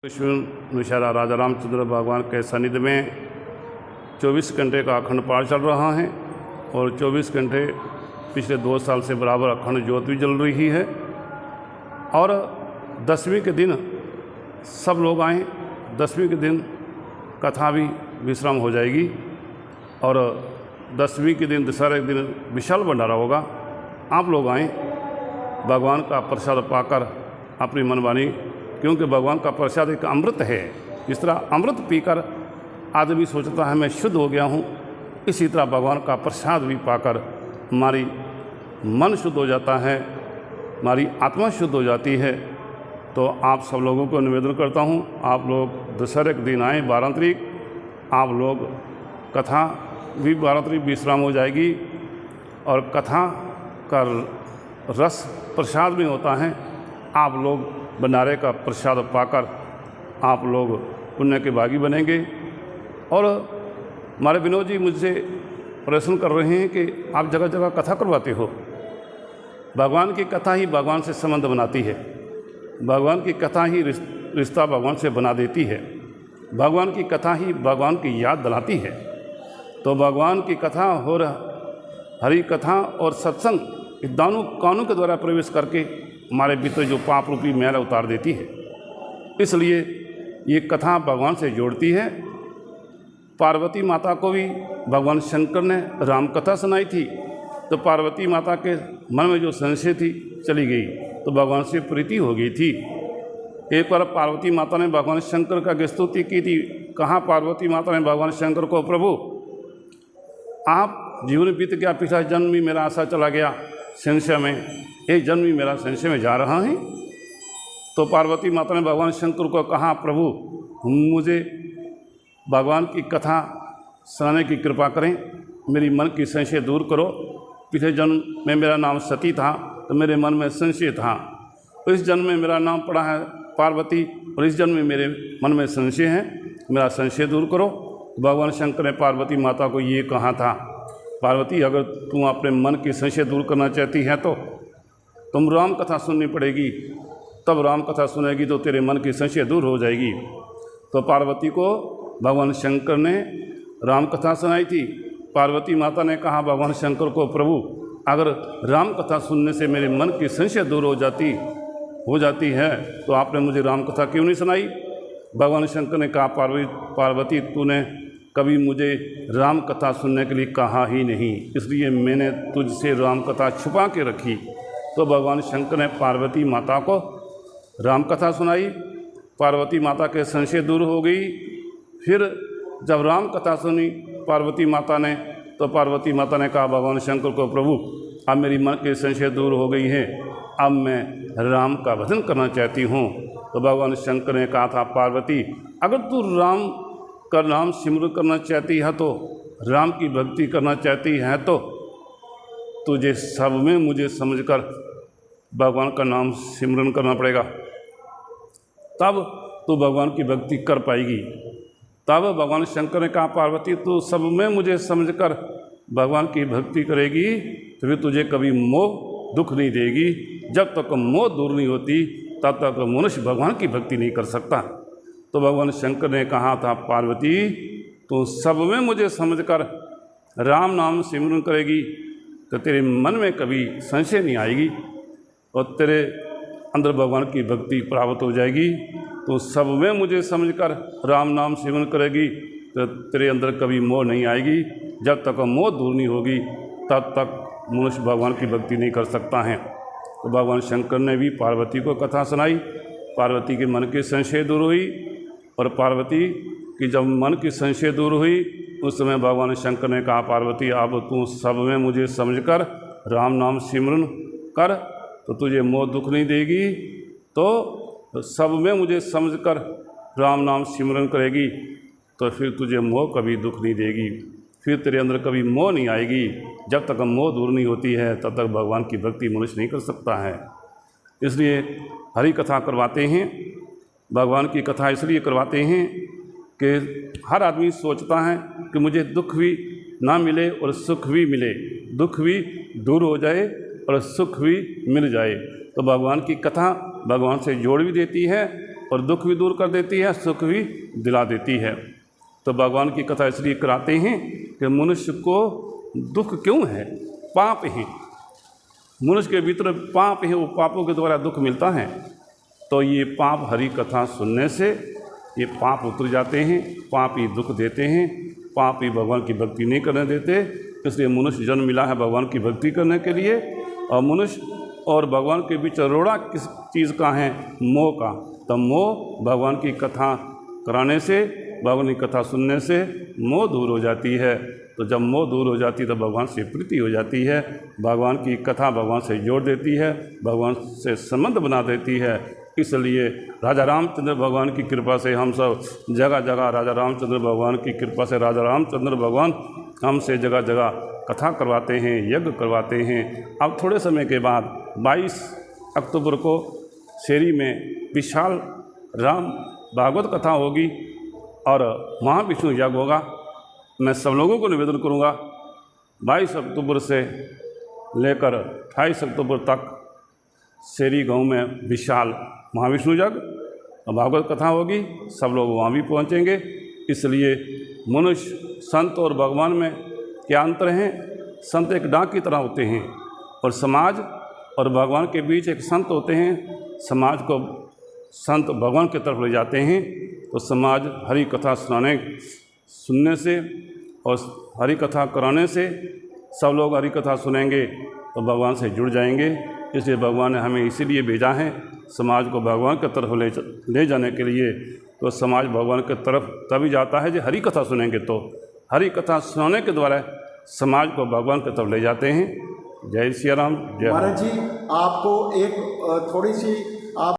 विष्णु निशारा राजा रामचंद्र भगवान के सानिध्य में 24 घंटे का अखंड पाठ चल रहा है और 24 घंटे पिछले 2 साल से बराबर अखंड ज्योत भी जल रही है। और 10वीं के दिन सब लोग आएँ, 10वीं के दिन कथा भी विश्राम हो जाएगी और 10वीं के दिन दशहरे के दिन विशाल भंडारा होगा। आप लोग आएँ, भगवान का प्रसाद पाकर अपनी मनमानी, क्योंकि भगवान का प्रसाद एक अमृत है। जिस तरह अमृत पीकर आदमी सोचता है मैं शुद्ध हो गया हूँ, इसी तरह भगवान का प्रसाद भी पाकर हमारी मन शुद्ध हो जाता है, हमारी आत्मा शुद्ध हो जाती है। तो आप सब लोगों को निवेदन करता हूँ, आप लोग दशहरे के दिन आएँ 12 तारीख, आप लोग कथा भी 12 तारीख विश्राम हो जाएगी और कथा का रस प्रसाद में होता है। आप लोग भंडारे का प्रसाद पाकर आप लोग पुण्य के भागी बनेंगे। और हमारे विनोद जी मुझसे प्रश्न कर रहे हैं कि आप जगह जगह कथा करवाते हो। भगवान की कथा ही भगवान से संबंध बनाती है, भगवान की कथा ही रिश्ता भगवान से बना देती है, भगवान की कथा ही भगवान की याद दिलाती है। तो भगवान की कथा और हरि कथा और सत्संग दोनों कानों के द्वारा प्रवेश करके हमारे भीतर जो पाप रूपी मैल उतार देती है। इसलिए ये कथा भगवान से जोड़ती है। पार्वती माता को भी भगवान शंकर ने राम कथा सुनाई थी, तो पार्वती माता के मन में जो संशय थी चली गई, तो भगवान से प्रीति हो गई थी। एक बार पार्वती माता ने भगवान शंकर का स्तुति की थी। कहा पार्वती माता ने भगवान शंकर को, प्रभु आप जीवन बीत गया, पिछला जन्म भी मेरा आशा चला गया संशय में, एक जन्म भी मेरा संशय में जा रहा है। तो पार्वती माता ने भगवान शंकर को कहा, प्रभु मुझे भगवान की कथा सुनाने की कृपा करें, मेरी मन की संशय दूर करो। पिछले जन्म में मेरा नाम सती था, तो मेरे मन में संशय था। इस जन्म में मेरा नाम पड़ा है पार्वती और इस जन्म में मेरे मन में संशय है, मेरा संशय दूर करो। भगवान शंकर ने पार्वती माता को ये कहा था, पार्वती अगर तुम अपने मन की संशय दूर करना चाहती है तो तुम राम कथा सुननी पड़ेगी, तब राम कथा सुनेगी तो तेरे मन की संशय दूर हो जाएगी। तो पार्वती को भगवान शंकर ने राम कथा सुनाई थी। पार्वती माता ने कहा भगवान शंकर को, प्रभु अगर राम कथा सुनने से मेरे मन की संशय दूर हो जाती है तो आपने मुझे राम कथा क्यों नहीं सुनाई। भगवान शंकर ने कहा, पार्वती तूने कभी मुझे राम कथा सुनने के लिए कहा ही नहीं, इसलिए मैंने तुझसे राम कथा छुपा के रखी। तो भगवान शंकर ने पार्वती माता को राम कथा सुनाई, पार्वती माता के संशय दूर हो गई। फिर जब राम कथा सुनी पार्वती माता ने, तो पार्वती माता ने कहा भगवान शंकर को, प्रभु अब मेरी मन की संशय दूर हो गई है, अब मैं राम का भजन करना चाहती हूँ। तो भगवान शंकर ने कहा था, पार्वती अगर तू राम का नाम सिमरन करना चाहती है, तो राम की भक्ति करना चाहती है, तो तुझे सब में मुझे समझकर भगवान का नाम सिमरन करना पड़ेगा, तब तू भगवान की भक्ति कर पाएगी। तब भगवान शंकर ने कहा, पार्वती तू सब में मुझे समझकर भगवान की भक्ति करेगी तो फिर तुझे कभी मोह दुख नहीं देगी। जब तक मोह दूर नहीं होती तब तक मनुष्य भगवान की भक्ति नहीं कर सकता। तो भगवान शंकर ने कहा था, पार्वती तू सब में मुझे समझकर राम नाम सिमरन करेगी तो तेरे मन में कभी संशय नहीं आएगी और तेरे अंदर भगवान की भक्ति प्राप्त हो जाएगी। तो सब में मुझे समझकर राम नाम सिमरन करेगी तो तेरे अंदर कभी मोह नहीं आएगी। जब तक मोह दूर नहीं होगी तब तक मनुष्य भगवान की भक्ति नहीं कर सकता है। तो भगवान शंकर ने भी पार्वती को कथा सुनाई, पार्वती के मन की संशय दूर हुई। और पार्वती की जब मन की संशय दूर हुई उस समय भगवान शंकर ने कहा, पार्वती अब तू सब में मुझे समझकर राम नाम सिमरन कर तो तुझे मोह दुख नहीं देगी। तो सब में मुझे समझकर राम नाम सिमरन करेगी तो फिर तुझे मोह कभी दुख नहीं देगी, फिर तेरे अंदर कभी मोह नहीं आएगी। जब तक मोह दूर नहीं होती है तब तक भगवान की भक्ति मनुष्य नहीं कर सकता है। इसलिए हरि कथा करवाते हैं, भगवान की कथा इसलिए करवाते हैं कि हर आदमी सोचता है कि मुझे दुख भी ना मिले और सुख भी मिले, दुख भी दूर हो जाए और सुख भी मिल जाए। तो भगवान की कथा भगवान से जोड़ भी देती है और दुख भी दूर कर देती है, सुख भी दिला देती है। तो भगवान की कथा इसलिए कराते हैं कि मनुष्य को दुख क्यों है, पाप है, मनुष्य के भीतर पाप है, वो पापों के द्वारा दुख मिलता है। तो ये पाप हरि कथा सुनने से ये पाप उतर जाते हैं, पाप ही दुख देते हैं, पाप ही भगवान की भक्ति नहीं करने देते। इसलिए मनुष्य जन्म मिला है भगवान की भक्ति करने के लिए। और मनुष्य और भगवान के बीच रोड़ा किस चीज़ का है, मोह का। तो मोह भगवान की कथा कराने से, भगवान की कथा सुनने से मोह दूर हो जाती है। तो जब मोह दूर हो जाती है तो भगवान से प्रीति हो जाती है, भगवान की कथा भगवान से जोड़ देती है, भगवान से संबंध बना देती है। इसलिए राजा रामचंद्र भगवान की कृपा से हम सब जगह जगह, राजा रामचंद्र भगवान की कृपा से राजा रामचंद्र भगवान हमसे जगह जगह कथा करवाते हैं, यज्ञ करवाते हैं। अब थोड़े समय के बाद 22 अक्टूबर को शेरी में विशाल राम भागवत कथा होगी और महाविष्णु यज्ञ होगा। मैं सब लोगों को निवेदन करूंगा 22 अक्टूबर से लेकर 28 अक्टूबर तक शेरी गांव में विशाल महाविष्णु यज्ञ और भागवत कथा होगी, सब लोग वहाँ भी पहुँचेंगे। इसलिए मनुष्य, संत और भगवान में क्या अंतर है? संत एक डाक की तरह होते हैं और समाज और भगवान के बीच एक संत होते हैं। समाज को संत भगवान की तरफ ले जाते हैं। तो समाज हरि कथा सुनने से और हरि कथा कराने से सब लोग हरि कथा सुनेंगे तो भगवान से जुड़ जाएंगे। इसलिए भगवान ने हमें इसीलिए भेजा है समाज को भगवान की तरफ ले जाने के लिए। तो समाज भगवान की तरफ तभी जाता है जो हरि कथा सुनेंगे। तो हरि कथा सुनाने के द्वारा समाज को भगवान की तरफ ले जाते हैं। जय सिया राम, जय महाराज जी, आपको एक थोड़ी सी